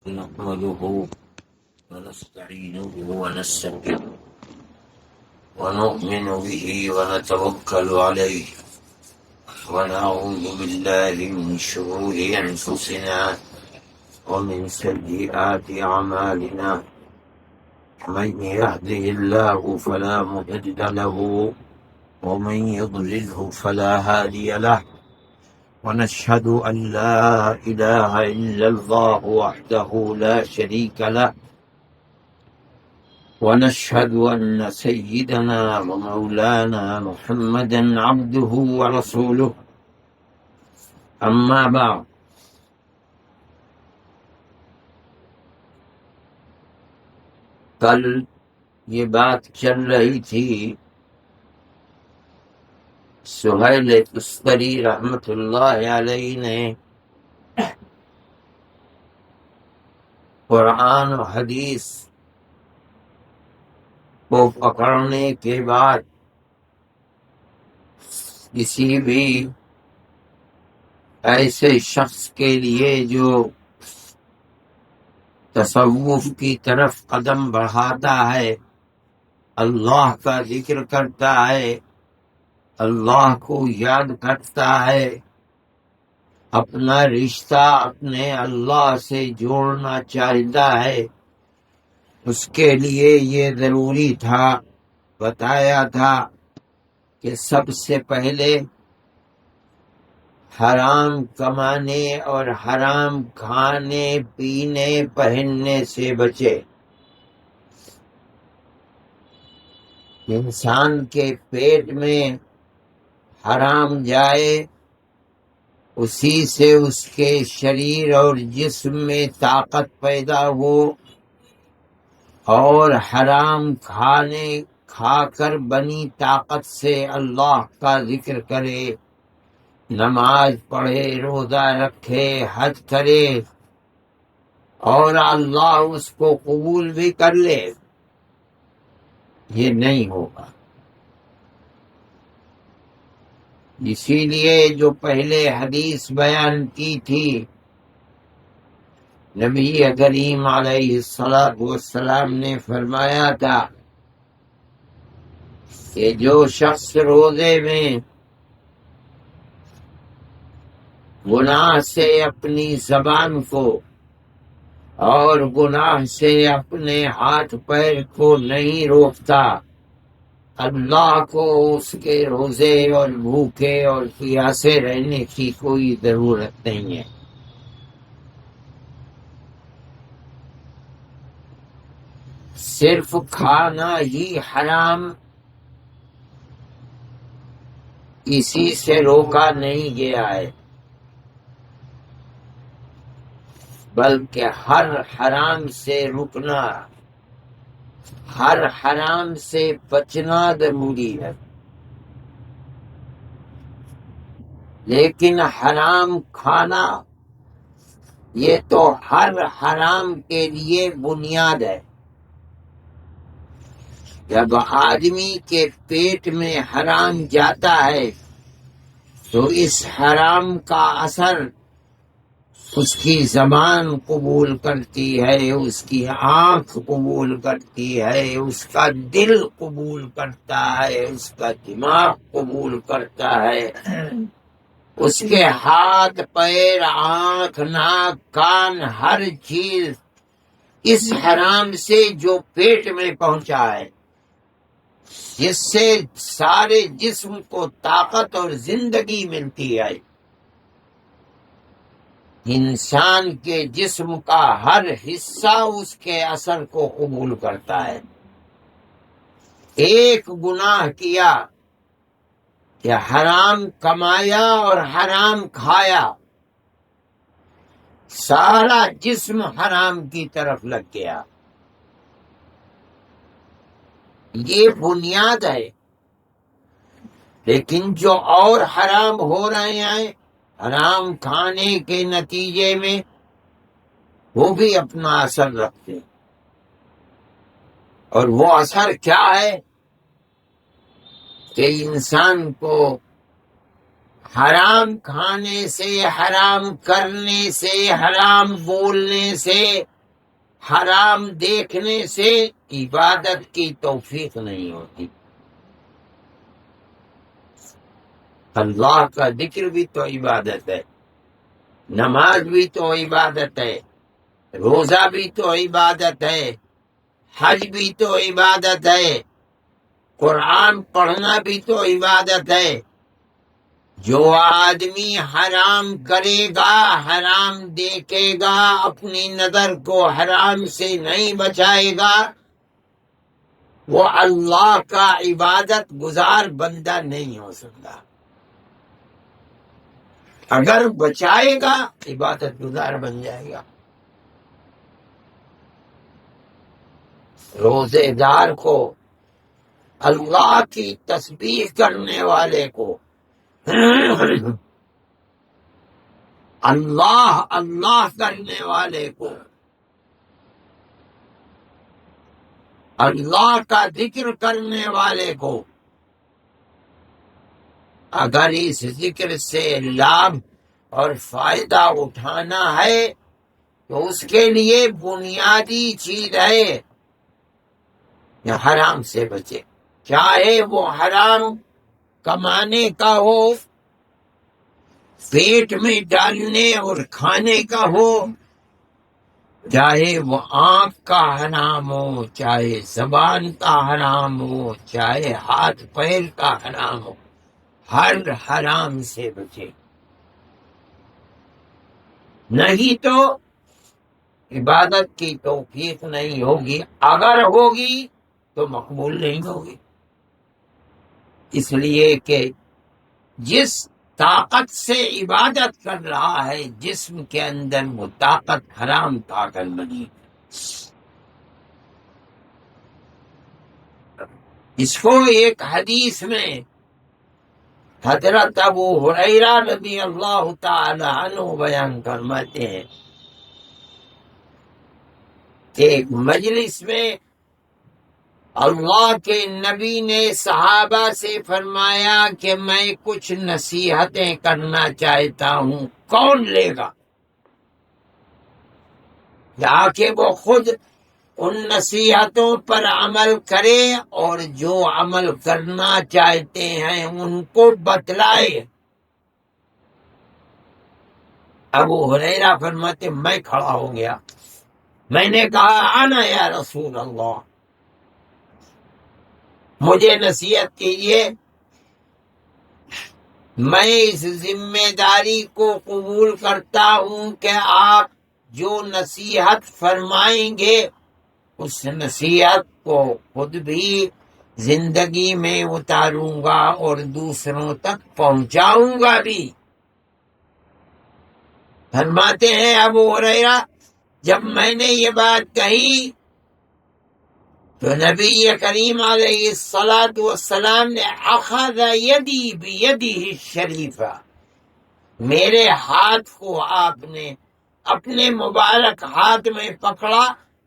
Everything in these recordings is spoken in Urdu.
نحمده ونستعينه ونستغفره ونؤمن به ونتوكل عليه ونعوذ بالله من شرور أنفسنا ومن سيئات أعمالنا. من يهده الله فلا مضل له ومن يضلله فلا هادي له، ونشهد أن لا إله إلا الله وحده لا شريك له، ونشهد أن سيدنا ومولانا محمدا عبده ورسوله. أما بعد، کل یہ بات چل رہی تھی، سہیل تستری رحمت اللہ علیہ نے قرآن و حدیث کو پکڑنے کے بعد کسی بھی ایسے شخص کے لیے جو تصوف کی طرف قدم بڑھاتا ہے، اللہ کا ذکر کرتا ہے، اللہ کو یاد کرتا ہے، اپنا رشتہ اپنے اللہ سے جوڑنا چاہتا ہے، اس کے لیے یہ ضروری تھا، بتایا تھا کہ سب سے پہلے حرام کمانے اور حرام کھانے پینے پہننے سے بچے۔ انسان کے پیٹ میں حرام جائے، اسی سے اس کے شریر اور جسم میں طاقت پیدا ہو، اور حرام کھا کر بنی طاقت سے اللہ کا ذکر کرے، نماز پڑھے، روزہ رکھے، حج کرے، اور اللہ اس کو قبول بھی کر لے، یہ نہیں ہوگا۔ اسی لیے جو پہلے حدیث بیان کی تھی، نبی کریم علیہ السلام نے فرمایا تھا کہ جو شخص روزے میں گناہ سے اپنی زبان کو اور گناہ سے اپنے ہاتھ پیر کو نہیں روکتا، اللہ کو اس کے روزے اور بھوکے اور پیاسے رہنے کی کوئی ضرورت نہیں ہے۔ صرف کھانا ہی حرام اسی سے روکا نہیں گیا ہے، بلکہ ہر حرام سے رکنا، ہر حرام سے بچنا ضروری ہے۔ لیکن حرام کھانا یہ تو ہر حرام کے لیے بنیاد ہے۔ جب آدمی کے پیٹ میں حرام جاتا ہے تو اس حرام کا اثر اس کی زبان قبول کرتی ہے، اس کی آنکھ قبول کرتی ہے، اس کا دل قبول کرتا ہے، اس کا دماغ قبول کرتا ہے، اس کے ہاتھ پیر آنکھ ناک کان ہر چیز اس حرام سے جو پیٹ میں پہنچا ہے، جس سے سارے جسم کو طاقت اور زندگی ملتی ہے، انسان کے جسم کا ہر حصہ اس کے اثر کو قبول کرتا ہے۔ ایک گناہ کیا کہ حرام کمایا اور حرام کھایا، سارا جسم حرام کی طرف لگ گیا، یہ بنیاد ہے۔ لیکن جو اور حرام ہو رہے ہیں حرام کھانے کے نتیجے میں، وہ بھی اپنا اثر رکھتے ہیں، اور وہ اثر کیا ہے کہ انسان کو حرام کھانے سے، حرام کرنے سے، حرام بولنے سے، حرام دیکھنے سے عبادت کی توفیق نہیں ہوتی۔ اللہ کا ذکر بھی تو عبادت ہے، نماز بھی تو عبادت ہے، روزہ بھی تو عبادت ہے، حج بھی تو عبادت ہے، قرآن پڑھنا بھی تو عبادت ہے۔ جو آدمی حرام کرے گا، حرام دیکھے گا، اپنی نظر کو حرام سے نہیں بچائے گا، وہ اللہ کا عبادت گزار بندہ نہیں ہو سکتا۔ اگر بچائے گا عبادت گزار بن جائے گا۔ روزے دار کو، اللہ کی تسبیح کرنے والے کو، اللہ اللہ کرنے والے کو، اللہ کا ذکر کرنے والے کو اگر اس ذکر سے لابھ اور فائدہ اٹھانا ہے تو اس کے لیے بنیادی چیز ہے کہ حرام سے بچے، چاہے وہ حرام کمانے کا ہو، پیٹ میں ڈالنے اور کھانے کا ہو، چاہے وہ آنکھ کا حرام ہو، چاہے زبان کا حرام ہو، چاہے ہاتھ پیر کا حرام ہو، ہر حرام سے بچے، نہیں تو عبادت کی توفیق نہیں ہوگی، اگر ہوگی تو مقبول نہیں ہوگی۔ اس لیے کہ جس طاقت سے عبادت کر رہا ہے جسم کے اندر وہ طاقت حرام طاقت بنی۔ اس کو ایک حدیث میں حضرت ابو ہریرہ رضی اللہ تعالی عنہ بیان فرماتے ہیں کہ ایک مجلس میں اللہ کے نبی نے صحابہ سے فرمایا کہ میں کچھ نصیحتیں کرنا چاہتا ہوں، کون لے گا؟ تاکہ وہ خود ان نصیحتوں پر عمل کرے اور جو عمل کرنا چاہتے ہیں ان کو بتلائے۔ ابو ہریرہ فرماتے میں کھڑا ہو گیا، میں نے کہا انا یا رسول اللہ، مجھے نصیحت کیجیے، میں اس ذمہ داری کو قبول کرتا ہوں کہ آپ جو نصیحت فرمائیں گے اس نصیحت کو خود بھی زندگی میں اتاروں گا اور دوسروں تک پہنچاؤں گا بھی۔ فرماتے ہیں ابو ہریرہ جب میں نے یہ بات کہی تو نبی کریم علیہ الصلاۃ والسلام نے اخذ یدی بیدہ الشریفہ، میرے ہاتھ کو آپ نے اپنے مبارک ہاتھ میں پکڑا،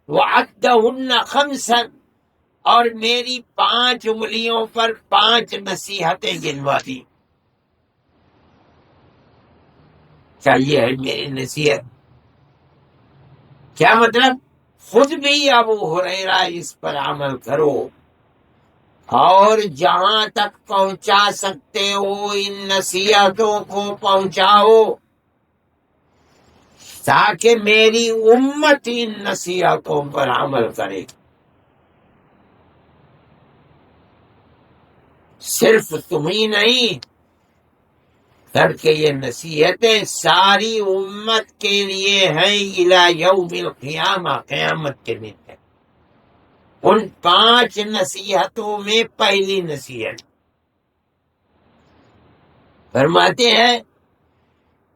وعدہن خمسا، اور میری 5 انگلیوں پر 5 نصیحتیں گنوا دی۔ چاہیے ہے میری نصیحت، کیا مطلب؟ خود بھی ابو ہریرہ اس پر عمل کرو اور جہاں تک پہنچا سکتے ہو ان نصیحتوں کو پہنچاؤ تاکہ میری امت ان نصیحتوں پر عمل کرے۔ صرف تم ہی نہیں بلکہ یہ نصیحتیں ساری امت کے لیے ہیں الی یوم القیامہ، قیامت کے دن ہے۔ ان 5 نصیحتوں میں پہلی نصیحت فرماتے ہیں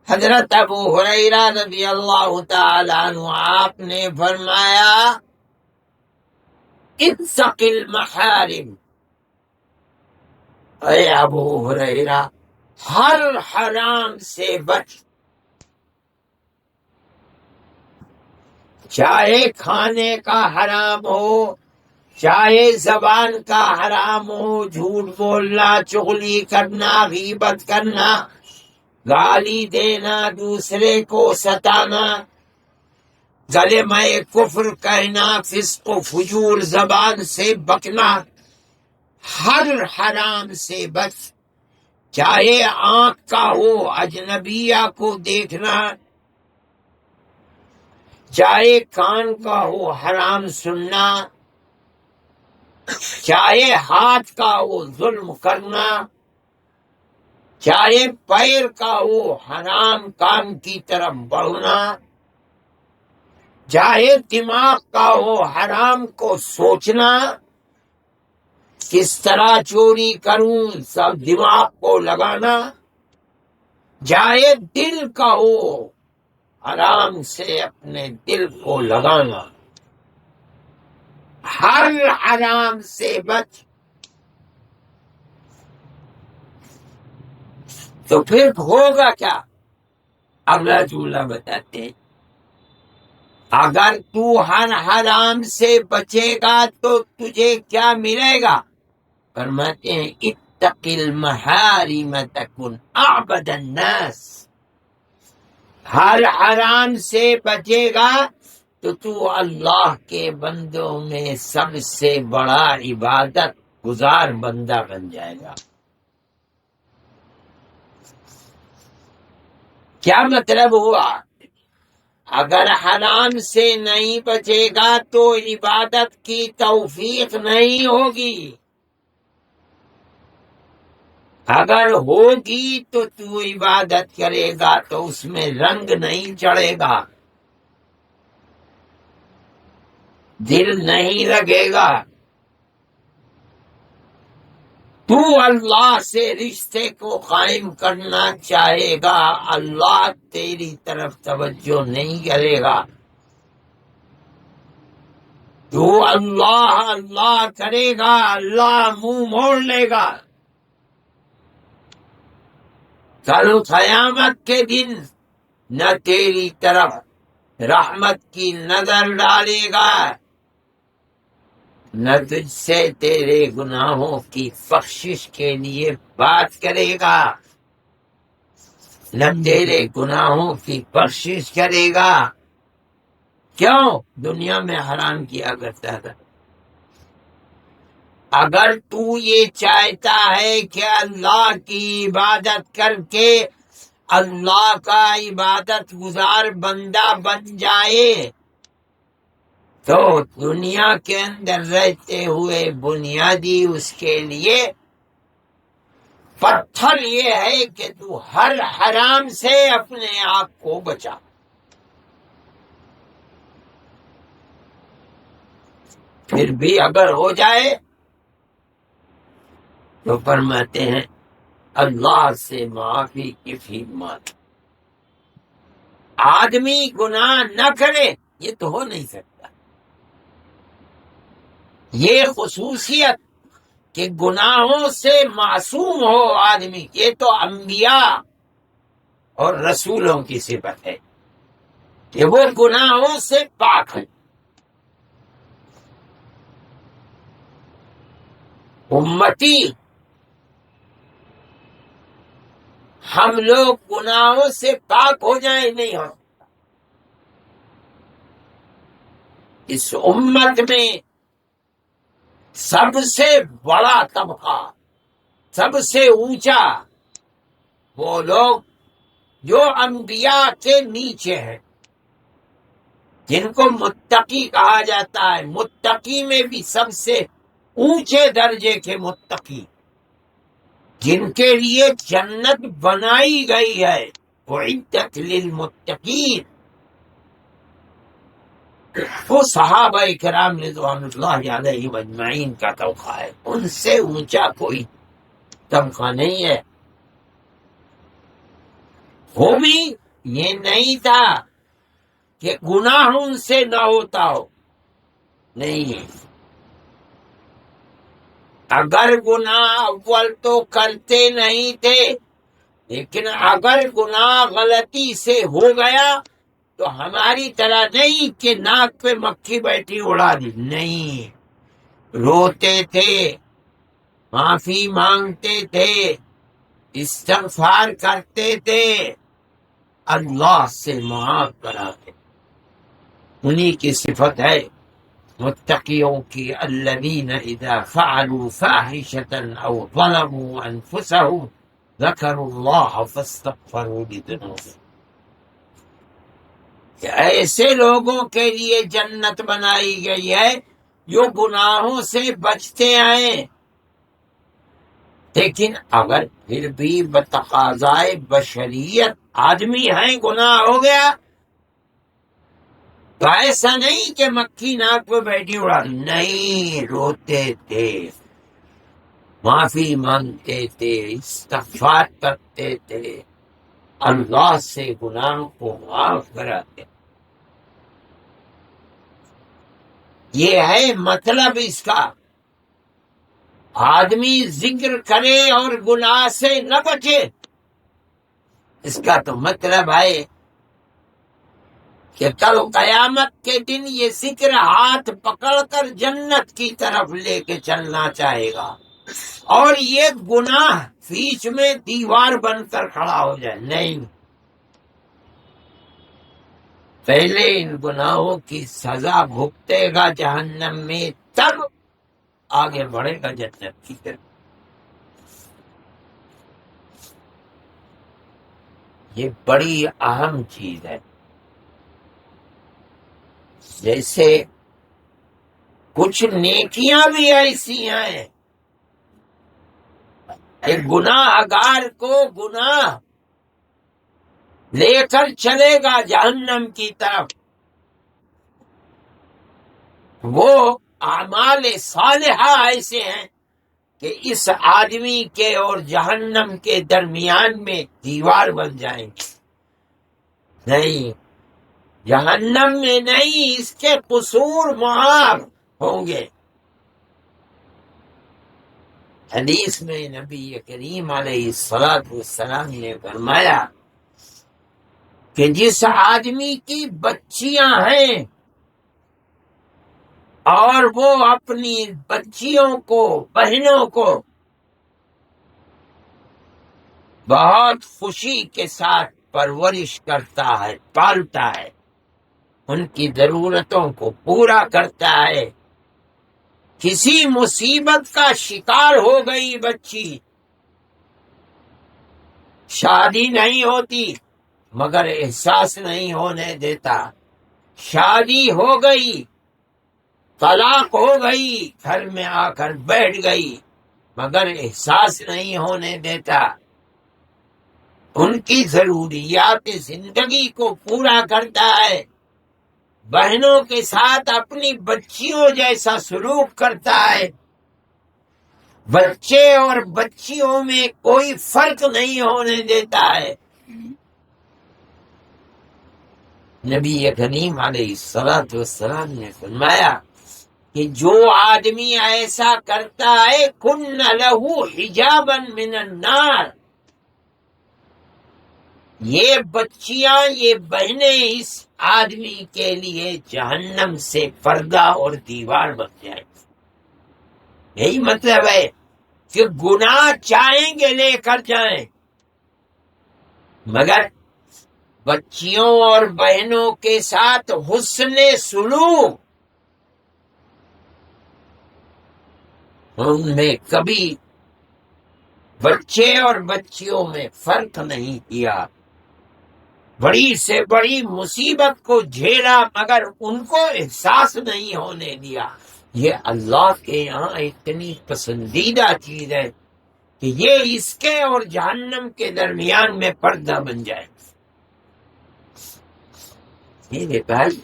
حضرت ابو ہریرہ رضی اللہ تعالی عنہ، آپ نے فرمایا اتق المحارم، اے ابو ہریرہ ہر حرام سے بچ، چاہے کھانے کا حرام ہو، چاہے زبان کا حرام ہو، جھوٹ بولنا، چغلی کرنا، غیبت کرنا، گالی دینا، دوسرے کو ستانا، کلمہ کفر کہنا، فسق و فجور زبان سے بکنا، ہر حرام سے بچ، چاہے آنکھ کا ہو اجنبیہ کو دیکھنا، چاہے کان کا ہو حرام سننا، چاہے ہاتھ کا ہو ظلم کرنا، چاہے پیر کا ہو حرام کام کی طرف بڑھنا، چاہے دماغ کا ہو حرام کو سوچنا، کس طرح چوری کروں سب دماغ کو لگانا، چاہے دل کا ہو حرام سے اپنے دل کو لگانا، ہر حرام سے بچ۔ تو پھر ہوگا کیا؟ اگلا جملہ بتاتے ہیں، اگر تو ہر حرام سے بچے گا تو تجھے کیا ملے گا؟ فرماتے ہیں اتق المحارم تکن اعبد الناس، ہر حرام سے بچے گا تو اللہ کے بندوں میں سب سے بڑا عبادت گزار بندہ بن جائے گا۔ کیا مطلب ہوا؟ اگر حرام سے نہیں بچے گا تو عبادت کی توفیق نہیں ہوگی، اگر ہوگی تو عبادت کرے گا تو اس میں رنگ نہیں چڑھے گا، دل نہیں لگے گا، تو اللہ سے رشتے کو قائم کرنا چاہے گا، اللہ تیری طرف توجہ نہیں کرے گا، تو اللہ اللہ کرے گا، اللہ منہ موڑ لے گا، کل قیامت کے دن نہ تیری طرف رحمت کی نظر ڈالے گا، نہ تجھ سے تیرے گناہوں کی بخشش کے لیے بات کرے گا، نہ تیرے گناہوں کی بخشش کرے گا۔ کیوں؟ دنیا میں حرام کیا کرتا تھا۔ اگر تو یہ چاہتا ہے کہ اللہ کی عبادت کر کے اللہ کا عبادت گزار بندہ بن جائے تو دنیا کے اندر رہتے ہوئے بنیادی اس کے لیے پتھر یہ ہے کہ تو ہر حرام سے اپنے آپ کو بچا۔ پھر بھی اگر ہو جائے تو فرماتے ہیں اللہ سے معافی کی بھیک مانگ۔ آدمی گناہ نہ کرے یہ تو ہو نہیں سکتا، یہ خصوصیت کہ گناہوں سے معصوم ہو آدمی، یہ تو انبیاء اور رسولوں کی صفت ہے کہ وہ گناہوں سے پاک ہیں۔ امتی ہم لوگ گناہوں سے پاک ہو جائیں نہیں ہو۔ اس امت میں سب سے بڑا طبقہ، سب سے اونچا وہ لوگ جو انبیاء کے نیچے ہیں، جن کو متقی کہا جاتا ہے، متقی میں بھی سب سے اونچے درجے کے متقی، جن کے لیے جنت بنائی گئی ہے، اعدت للمتقین، وہ صحابہ کرام رضوان اللہ علیہم اجمعین کا طبقہ ہے، ان سے اونچا کوئی طبقہ نہیں ہے۔ وہ بھی یہ نہیں تھا کہ گناہ ان سے نہ ہوتا ہو، نہیں، اگر گناہ اول تو کرتے نہیں تھے، لیکن اگر گناہ غلطی سے ہو گیا تو ہماری طرح نہیں کہ ناک پہ مکھی بیٹھی اڑا دی، نہیں، روتے تھے، معافی مانگتے تھے، استغفار کرتے تھے، اللہ سے معاف کراتے، انہی کی صفت ہے متقیوں کی، الذین اذا فعلوا فاحشة او ظلموا انفسهم ذکروا اللہ فاستغفروا لذنوبهم، کہ ایسے لوگوں کے لیے جنت بنائی گئی ہے جو گناہوں سے بچتے ہیں، لیکن اگر پھر بھی بتقاضائے بشریت آدمی ہیں، گناہ ہو گیا تو ایسا نہیں کہ مکھی ناک پہ بیٹھی اڑا، نہیں، روتے تھے، معافی مانگتے تھے، استغفار کرتے تھے، اللہ سے گناہوں کو معاف کراتے۔ یہ ہے مطلب اس کا، آدمی ذکر کرے اور گناہ سے نہ بچے، اس کا تو مطلب ہے کہ کل قیامت کے دن یہ ذکر ہاتھ پکڑ کر جنت کی طرف لے کے چلنا چاہے گا، اور یہ گناہ بیچ میں دیوار بن کر کھڑا ہو جائے، نہیں، پہلے ان گناہوں کی سزا بھگتے گا جہنم میں، تب آگے بڑھے گا جنت کی طرف۔ یہ بڑی اہم چیز ہے۔ جیسے کچھ نیکیاں بھی ایسی ہیں کہ گناہ گار کو گناہ لے کر چلے گا جہنم کی طرف، وہ اعمال صالحہ ایسے ہیں کہ اس آدمی کے اور جہنم کے درمیان میں دیوار بن جائیں گے، نہیں، جہنم میں نہیں، اس کے قصور معاف ہوں گے۔ حدیث میں نبی کریم علیہ السلام نے فرمایا کہ جس آدمی کی بچیاں ہیں اور وہ اپنی بچیوں کو، بہنوں کو بہت خوشی کے ساتھ پرورش کرتا ہے، پالتا ہے، ان کی ضرورتوں کو پورا کرتا ہے، کسی مصیبت کا شکار ہو گئی بچی، شادی نہیں ہوتی مگر احساس نہیں ہونے دیتا، شادی ہو گئی، طلاق ہو گئی، گھر میں آ کر بیٹھ گئی مگر احساس نہیں ہونے دیتا، ان کی ضروریات زندگی کو پورا کرتا ہے، بہنوں کے ساتھ اپنی بچیوں جیسا سلوک کرتا ہے، بچے اور بچیوں میں کوئی فرق نہیں ہونے دیتا ہے۔ نبی کریم علیہ السلام نے فرمایا کہ جو آدمی ایسا کرتا ہے کن لہ حجابا من النار، یہ بچیاں، یہ بہنیں اس آدمی کے لیے جہنم سے پردہ اور دیوار بن جائیں۔ یہی مطلب ہے کہ گناہ چاہیں گے لے کر جائیں، مگر بچیوں اور بہنوں کے ساتھ حسن سلوک، ان میں کبھی بچے اور بچیوں میں فرق نہیں کیا، بڑی سے بڑی مصیبت کو جھیلا مگر ان کو احساس نہیں ہونے دیا۔ یہ اللہ کے یہاں اتنی پسندیدہ چیز ہے کہ یہ اس کے اور جہنم کے درمیان میں پردہ بن جائے۔ میرے بھائی،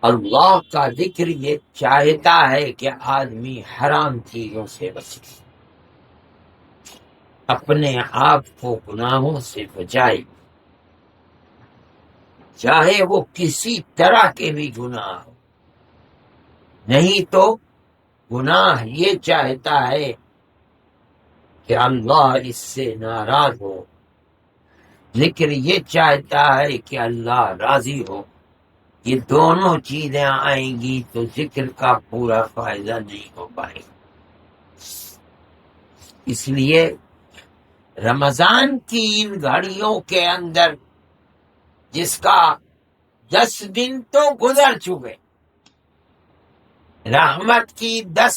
اللہ کا ذکر یہ چاہتا ہے کہ آدمی حرام چیزوں سے بچے، اپنے آپ کو گناہوں سے بچائے، چاہے وہ کسی طرح کے بھی گناہ ہو، نہیں تو گناہ یہ چاہتا ہے کہ اللہ اس سے ناراض ہو، ذکر یہ چاہتا ہے کہ اللہ راضی ہو، یہ دونوں چیزیں آئیں گی تو ذکر کا پورا فائدہ نہیں ہو پائے گا۔ اس لیے رمضان کی ان گھڑیوں کے اندر جس کا 10 دن تو گزر چکے، رحمت کی 10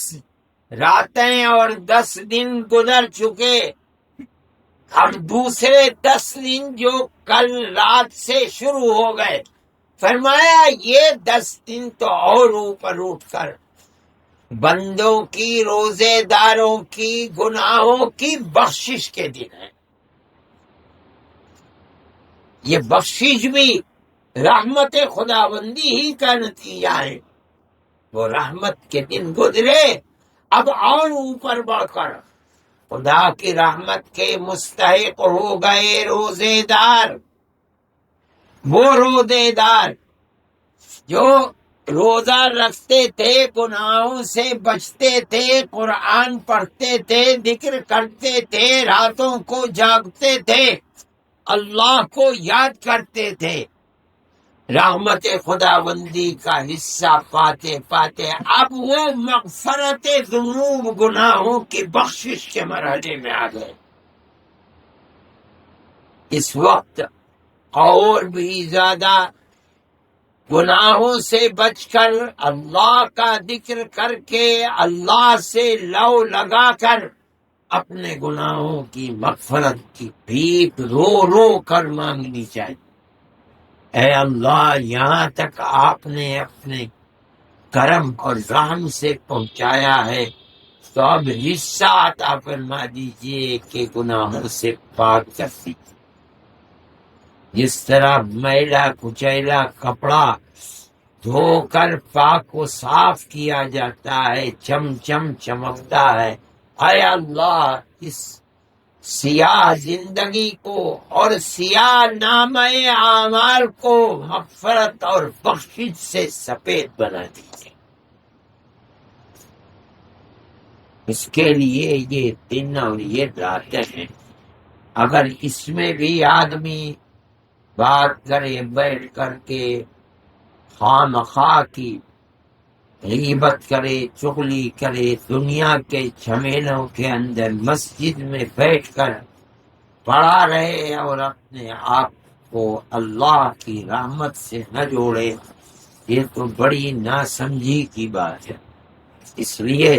راتیں اور 10 دن گزر چکے، اب دوسرے 10 دن جو کل رات سے شروع ہو گئے، فرمایا یہ 10 دن تو اور اوپر اٹھ کر بندوں کی، روزے داروں کی گناہوں کی بخشش کے دن ہے۔ یہ بخشش بھی رحمت خداوندی ہی کا نتیجہ ہے۔ وہ رحمت کے دن گزرے، اب اور اوپر بڑھ کر خدا کی رحمت کے مستحق ہو گئے روزے دار۔ وہ روزے دار جو روزہ رکھتے تھے، گناہوں سے بچتے تھے، قرآن پڑھتے تھے، ذکر کرتے تھے، راتوں کو جاگتے تھے، اللہ کو یاد کرتے تھے، رحمت خداوندی کا حصہ پاتے پاتے اب وہ مغفرت ذنوب، گناہوں کی بخشش کے مرحلے میں آ گئے۔ اس وقت اور بھی زیادہ گناہوں سے بچ کر، اللہ کا ذکر کر کے، اللہ سے لو لگا کر اپنے گناہوں کی مغفرت کی بھیک رو رو کر مانگنی چاہیے۔ اے اللہ، یہاں تک آپ نے اپنے کرم اور رحم سے پہنچایا ہے، تو اب حصہ عطا فرما دیجیے کہ گناہوں سے پاک کر دیجیے۔ جس طرح میلا کچیلا کپڑا دھو کر پاک و صاف کیا جاتا ہے، چم چم چمکتا ہے، اے اللہ اس سیاہ زندگی کو اور سیاہ نامہ اعمال کو مغفرت اور بخشش سے سفید بنا دیجیے۔ اس کے لیے یہ دن اور یہ راتیں ہیں۔ اگر اس میں بھی آدمی بات کرے بیٹھ کر کے، خواہ کی غیبت کرے، چغلی کرے، دنیا کے جھمیلوں کے اندر مسجد میں بیٹھ کر پڑا رہے اور اپنے آپ کو اللہ کی رحمت سے نہ جوڑے، یہ تو بڑی ناسمجھی کی بات ہے۔ اس لیے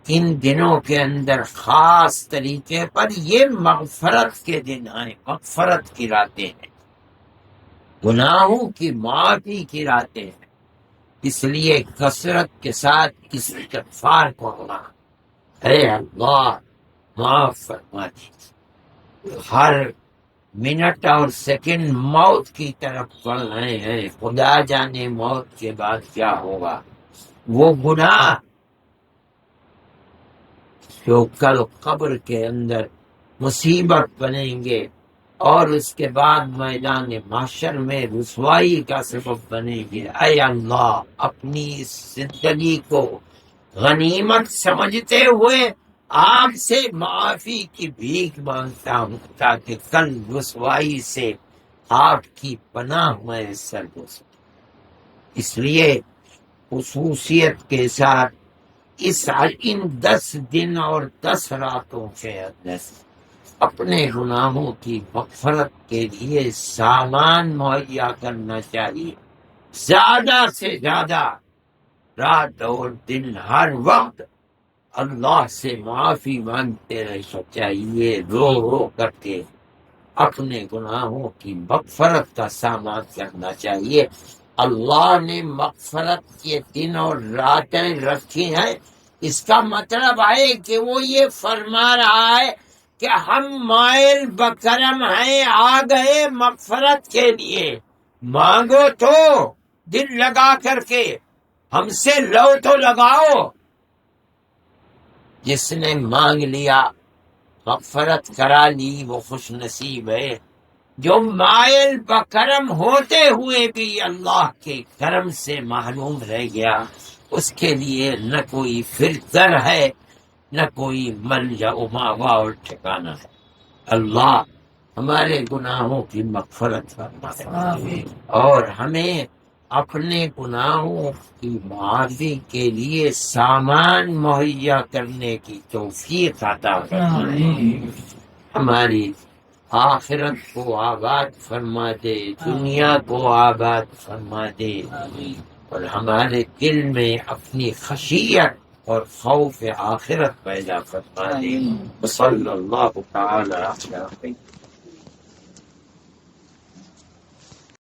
ان دنوں کے اندر خاص طریقے پر یہ مغفرت کے دن ہیں، مغفرت کی راتیں ہیں، گناہوں کی معافی کی راتیں ہیں۔ اس لیے کثرت کے ساتھ استغفار کرنا، اے اللہ معاف فرما دیجیے۔ ہر منٹ اور سیکنڈ موت کی طرف بڑھ رہے ہیں، خدا جانے موت کے بعد کیا ہوگا۔ وہ گناہ جو کل قبر کے اندر مصیبت بنیں گے اور اس کے بعد میدان محشر میں رسوائی کا سبب بنے گے، اے اللہ اپنی اس زندگی کو غنیمت سمجھتے ہوئے آپ سے معافی کی بھیک مانگتا ہوں، تاکہ کل رسوائی سے آپ کی پناہ میسر ہو سکے۔ اس لیے خصوصیت کے ساتھ ان 10 دن اور 10 راتوں کے اندر اپنے گناہوں کی مغفرت کے لیے سامان مہیا کرنا چاہیے، زیادہ سے زیادہ رات اور دن ہر وقت اللہ سے معافی مانگتے رہنا چاہیے، رو رو کر کے اپنے گناہوں کی مغفرت کا سامان کرنا چاہیے۔ اللہ نے مغفرت کے دن اور راتیں رکھی ہیں، اس کا مطلب ہے کہ وہ یہ فرما رہا ہے کہ ہم مائل بکرم ہیں، آ گئے مغفرت کے لیے، مانگو تو دل لگا کر کے، ہم سے لو تو لگاؤ۔ جس نے مانگ لیا، مغفرت کرا لی، وہ خوش نصیب ہے۔ جو مائل بکرم ہوتے ہوئے بھی اللہ کے کرم سے محروم رہ گیا، اس کے لیے نہ کوئی فرزر ہے، نہ کوئی ملجا و ماوا اور ٹھکانہ ہے۔ اللہ ہمارے گناہوں کی مغفرت فرمائے اور ہمیں اپنے گناہوں کی معافی کے لیے سامان مہیا کرنے کی توفیق عطا فرمائے، ہماری آخرت کو آباد فرما دے، دنیا کو آباد فرما دے، اور ہمارے دل میں اپنی خشیت اور خوف آخرت پیدا فرما دے۔ صلی اللہ تعالی علیہ